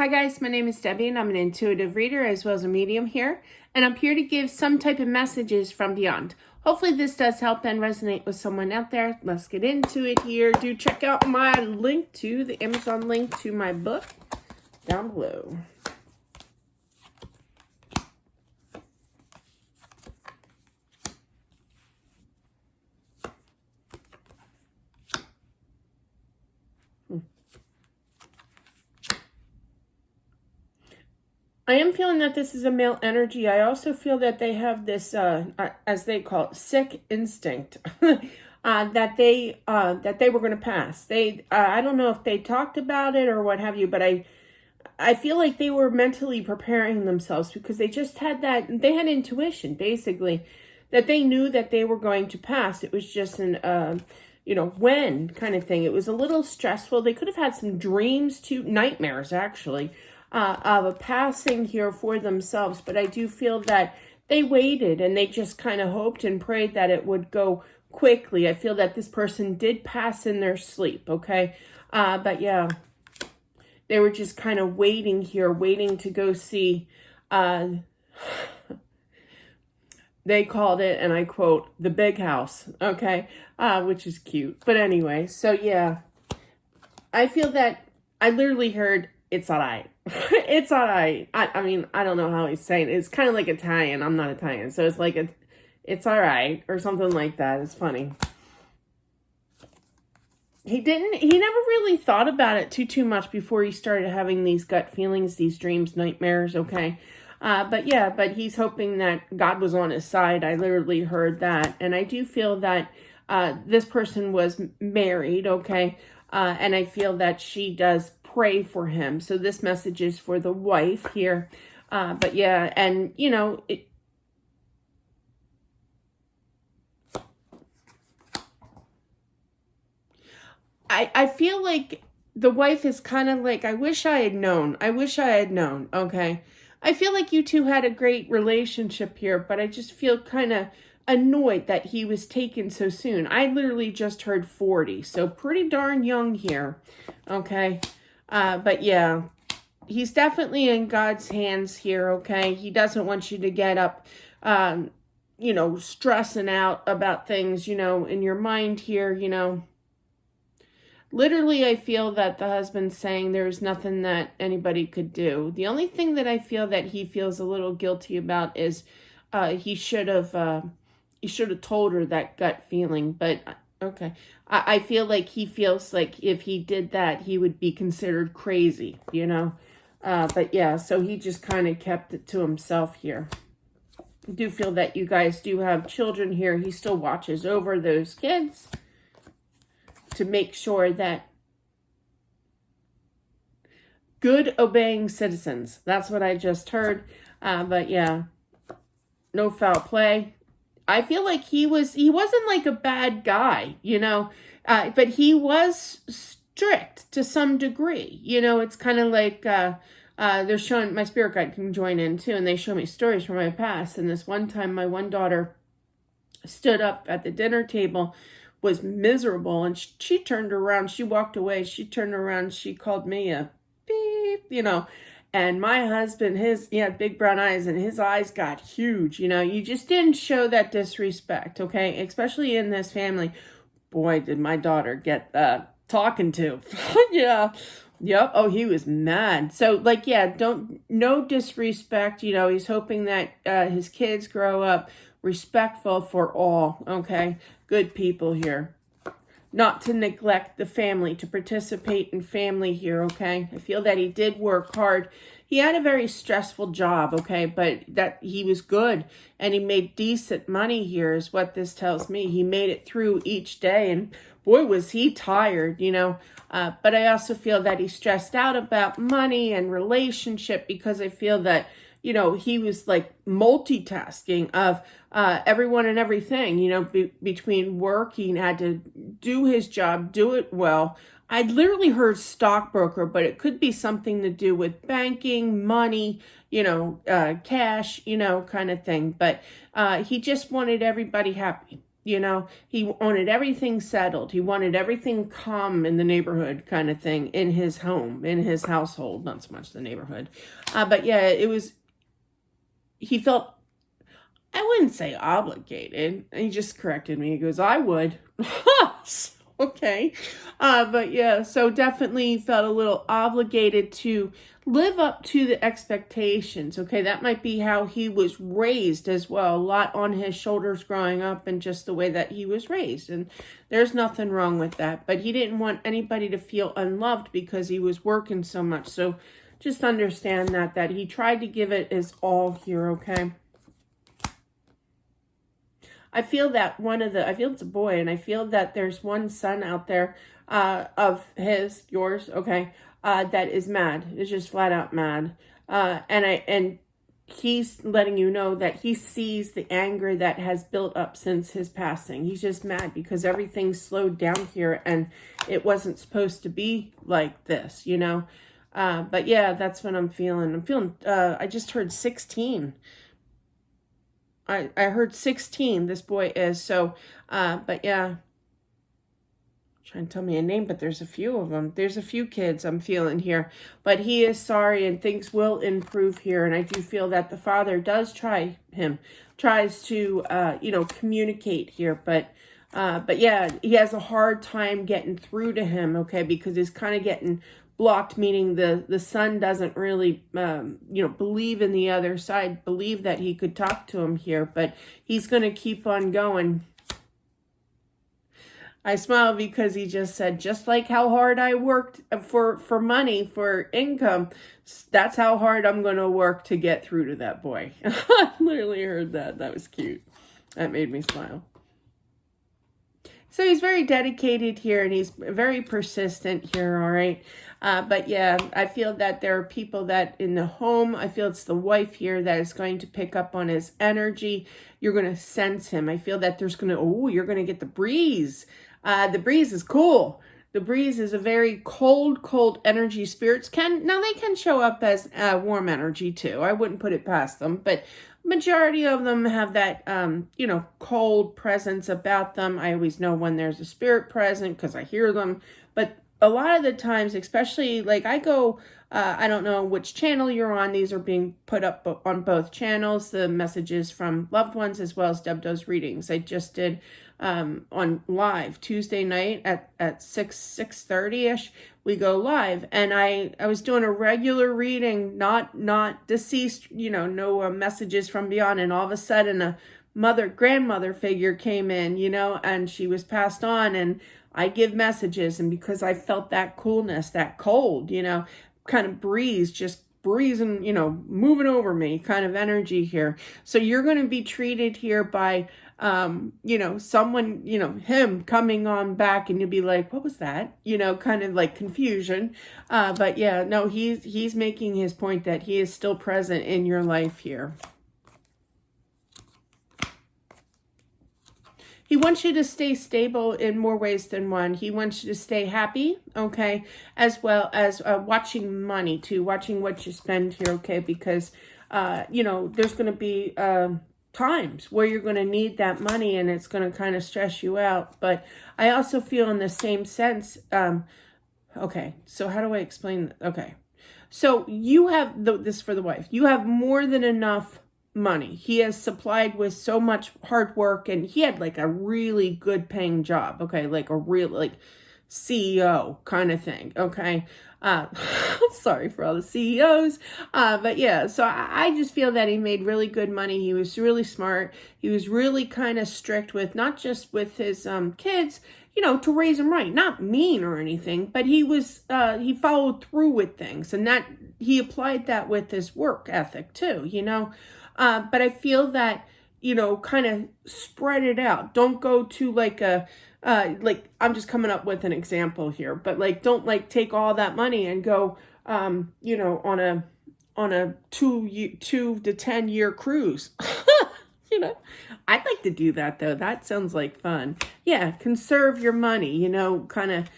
Hi guys, my name is Debbie and I'm an intuitive reader as well as a medium here, and I'm here to give some type of messages from beyond. Hopefully this does help and resonate with someone out there. Let's get into it here. Do check out my link to the Amazon link to my book down below. I am feeling that this is a male energy. I also feel that they have this, as they call it, sick instinct that they were going to pass. I don't know if they talked about it or what have you, but I feel like they were mentally preparing themselves because they just had that. They had intuition, basically, that they knew that they were going to pass. It was just an, when kind of thing. It was a little stressful. They could have had some dreams too, nightmares actually, of a passing here for themselves. But I do feel that they waited and they just kind of hoped and prayed that it would go quickly. I feel that this person did pass in their sleep, okay? But yeah, they were just kind of waiting here, waiting to go see, they called it, and I quote, the big house, okay? Which is cute. But anyway, so yeah, I feel that I literally heard, it's all right. It's all right. I mean, I don't know how he's saying it. It's kind of like Italian. I'm not Italian. So it's like, it's all right, or something like that. It's funny. He never really thought about it too much before he started having these gut feelings, these dreams, nightmares, okay? But he's hoping that God was on his side. I literally heard that. And I do feel that this person was married, okay? And I feel that she does pray for him. So this message is for the wife here. But yeah, and you know, I feel like the wife is kind of like, I wish I had known. I wish I had known, okay? I feel like you two had a great relationship here, but I just feel kind of annoyed that he was taken so soon. I literally just heard 40, so pretty darn young here, okay? But yeah, he's definitely in God's hands here, okay? He doesn't want you to get up, stressing out about things, in your mind here. Literally, I feel that the husband's saying there's nothing that anybody could do. The only thing that I feel that he feels a little guilty about is he should have told her that gut feeling. But okay, I feel like he feels like if he did that, he would be considered crazy, But yeah, so he just kind of kept it to himself here. I do feel that you guys do have children here. He still watches over those kids to make sure that good obeying citizens. That's what I just heard. But yeah, no foul play. I feel like he wasn't like a bad guy, but he was strict to some degree. It's kind of like they're showing, my spirit guide can join in too, and they show me stories from my past. And this one time, my one daughter stood up at the dinner table, was miserable, and she turned around, she walked away, she turned around, she called me a beep, and my husband, he had big brown eyes, and his eyes got huge, you just didn't show that disrespect, okay, especially in this family. Boy, did my daughter get talking to. Yeah. Yep. Oh, he was mad. So, like, yeah, no disrespect. He's hoping that his kids grow up respectful for all, okay? Good people here. Not to neglect the family, to participate in family here, okay? I feel that he did work hard. He had a very stressful job, okay? But that he was good and he made decent money here is what this tells me. He made it through each day, and boy, was he tired, But I also feel that he stressed out about money and relationship because I feel that, he was like multitasking of everyone and everything, between work. He had to do his job, do it well. I literally heard stockbroker, but it could be something to do with banking, money, cash, kind of thing. But he just wanted everybody happy. You know, he wanted everything settled. He wanted everything calm in the neighborhood kind of thing, in his home, in his household, not so much the neighborhood. But yeah, he felt, I wouldn't say obligated. He just corrected me. He goes, I would. Okay. But yeah, so definitely felt a little obligated to live up to the expectations. Okay. That might be how he was raised as well. A lot on his shoulders growing up and just the way that he was raised. And there's nothing wrong with that. But he didn't want anybody to feel unloved because he was working so much. So just understand that he tried to give it his all here. Okay. I feel that I feel it's a boy, and I feel that there's one son out there, of yours, okay, that is mad, is just flat out mad. And he's letting you know that he sees the anger that has built up since his passing. He's just mad because everything slowed down here and it wasn't supposed to be like this, you know? But yeah, that's what I'm feeling. I just heard 16. I heard 16, this boy is. So, but yeah. Trying to tell me a name, but there's a few of them. There's a few kids I'm feeling here. But he is sorry and things will improve here. And I do feel that the father does tries to, communicate here. But yeah, he has a hard time getting through to him, okay? Because he's kind of getting blocked, meaning the son doesn't really, believe in the other side, believe that he could talk to him here, but he's going to keep on going. I smile because he just said, just like how hard I worked for money, for income, that's how hard I'm going to work to get through to that boy. I literally heard that. That was cute. That made me smile. So he's very dedicated here and he's very persistent here, all right? But yeah, I feel that there are people that in the home, I feel it's the wife here that is going to pick up on his energy. You're going to sense him. I feel that you're going to get the breeze. The breeze is cool. The breeze is a very cold energy. Spirits they can show up as warm energy too. I wouldn't put it past them, but majority of them have that, cold presence about them. I always know when there's a spirit present because I hear them. But a lot of the times, especially like I go, I don't know which channel you're on. These are being put up on both channels. The messages from loved ones as well as Deb Does Readings. I just did on live Tuesday night at 6:30ish. We go live, and I was doing a regular reading, not deceased, no messages from beyond, and all of a sudden a grandmother figure came in, and she was passed on, and I give messages, and because I felt that coolness, that cold, kind of breeze, just breezing, moving over me kind of energy here. So you're going to be treated here by someone, him coming on back, and you'll be like, what was that? Kind of like confusion. But yeah, no, he's making his point that he is still present in your life here. He wants you to stay stable in more ways than one. He wants you to stay happy, okay, as well as watching money too, watching what you spend here, okay, because, there's going to be times where you're going to need that money and it's going to kind of stress you out. But I also feel in the same sense, okay, so how do I explain? Okay, so you have this for the wife. You have more than enough money. He has supplied with so much hard work, and he had like a really good paying job, okay, like a real CEO kind of thing, okay. Sorry for all the CEOs, but yeah, so I just feel that he made really good money. He was really smart. He was really kind of strict with, not just with his kids, to raise them right, not mean or anything, but he was he followed through with things, and that he applied that with his work ethic too, but I feel that, kind of spread it out. Don't go to I'm just coming up with an example here, but don't take all that money and go, on a 2 to 10 year cruise. I'd like to do that though. That sounds like fun. Yeah. Conserve your money, kind of,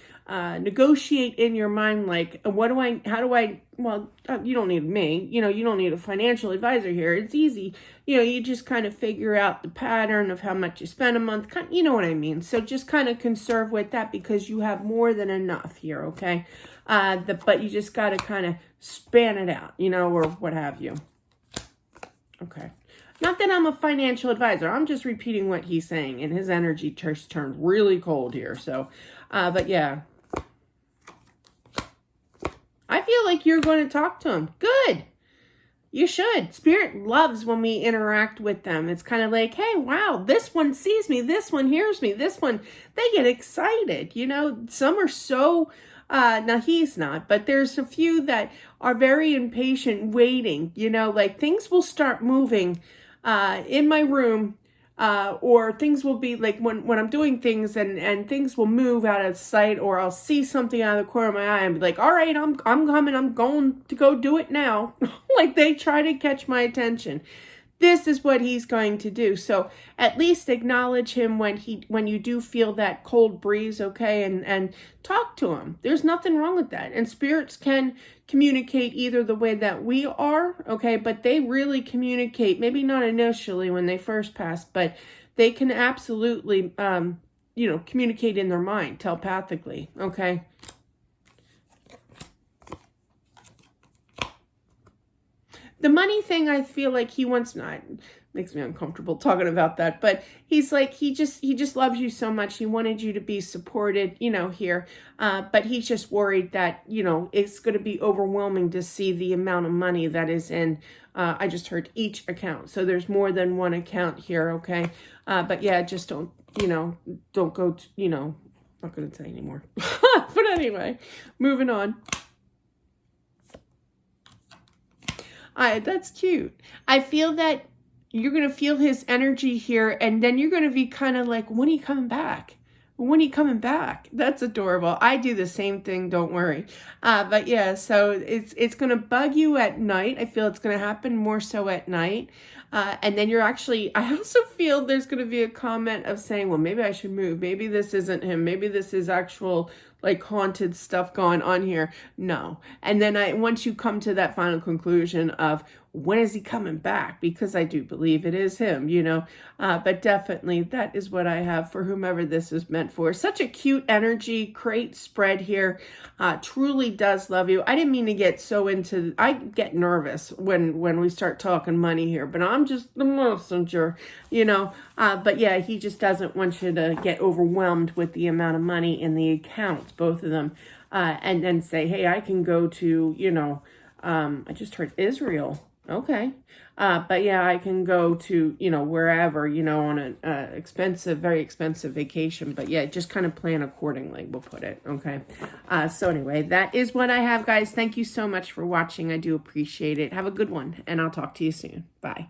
negotiate in your mind, like, well, you don't need me, you don't need a financial advisor here. It's easy. You just kind of figure out the pattern of how much you spend a month. You know what I mean? So just kind of conserve with that because you have more than enough here, okay? But you just got to kind of span it out, or what have you. Okay. Not that I'm a financial advisor. I'm just repeating what he's saying, and his energy just turned really cold here. So, but yeah. I feel like you're going to talk to him. Good. You should. Spirit loves when we interact with them. It's kind of like, hey, wow, this one sees me. This one hears me. This one, they get excited. Some are so, now he's not, but there's a few that are very impatient waiting, like things will start moving in my room. Or things will be like when I'm doing things and things will move out of sight, or I'll see something out of the corner of my eye and be like, all right, I'm coming, I'm going to go do it now. Like they try to catch my attention. This is what he's going to do. So at least acknowledge him when you do feel that cold breeze, okay, and talk to him. There's nothing wrong with that. And spirits can communicate either the way that we are, okay, but they really communicate, maybe not initially when they first pass, but they can absolutely, communicate in their mind telepathically, okay? The money thing, I feel like he wants not, makes me uncomfortable talking about that, but he's like, he just loves you so much. He wanted you to be supported, here. But he's just worried that, it's going to be overwhelming to see the amount of money that is in, I just heard each account. So there's more than one account here. Okay. But yeah, just don't go to, not going to say anymore, but anyway, moving on. That's cute. I feel that you're going to feel his energy here, and then you're going to be kind of like, when are you coming back? When are you coming back? That's adorable. I do the same thing, don't worry. But yeah, so it's going to bug you at night. I feel it's going to happen more so at night. And then I also feel there's going to be a comment of saying, well, maybe I should move. Maybe this isn't him. Maybe this is actual like haunted stuff going on here. No. And then once you come to that final conclusion of when is he coming back? Because I do believe it is him, but definitely that is what I have for whomever this is meant for. Such a cute energy, great spread here. Truly does love you. I didn't mean to get so into, I get nervous when we start talking money here, but I'm just the messenger, but yeah, he just doesn't want you to get overwhelmed with the amount of money in the accounts, both of them, and then say, hey, I can go to, I just heard Israel. Okay. But yeah, I can go to, wherever, on an very expensive vacation. But yeah, just kind of plan accordingly, we'll put it. Okay. So anyway, that is what I have, guys. Thank you so much for watching. I do appreciate it. Have a good one, and I'll talk to you soon. Bye.